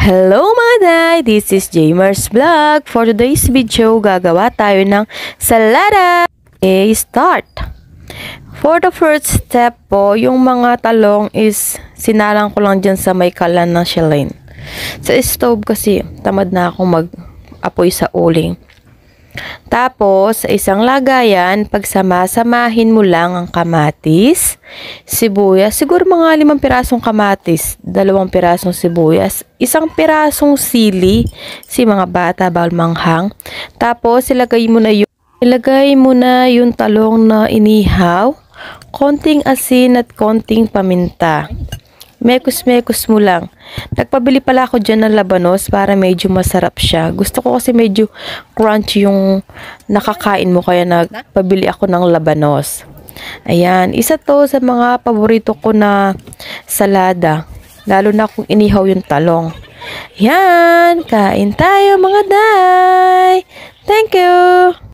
Hello mga day! This is Jamer's Vlog. For today's video, gagawa tayo ng salada. Okay, start! For the first step po, yung mga talong is sinalang ko lang dyan sa may kalan ng shellene. Sa stove kasi, tamad na akong mag-apoy sa uling. Tapos, sa isang lagayan, pagsama-samahin mo lang ang kamatis, sibuyas, siguro mga 5 pirasong kamatis, 2 pirasong sibuyas, 1 pirasong sili, si mga bata bawal manghang. Tapos, ilagay mo na yung talong na inihaw, konting asin at konting paminta. Mekos-mekos mo lang. Nagpabili pala ako dyan ng labanos para medyo masarap siya. Gusto ko kasi medyo crunchy yung nakakain mo kaya nagpabili ako ng labanos. Ayan, isa to sa mga paborito ko na salada. Lalo na kung inihaw yung talong. Yan, kain tayo mga day! Thank you!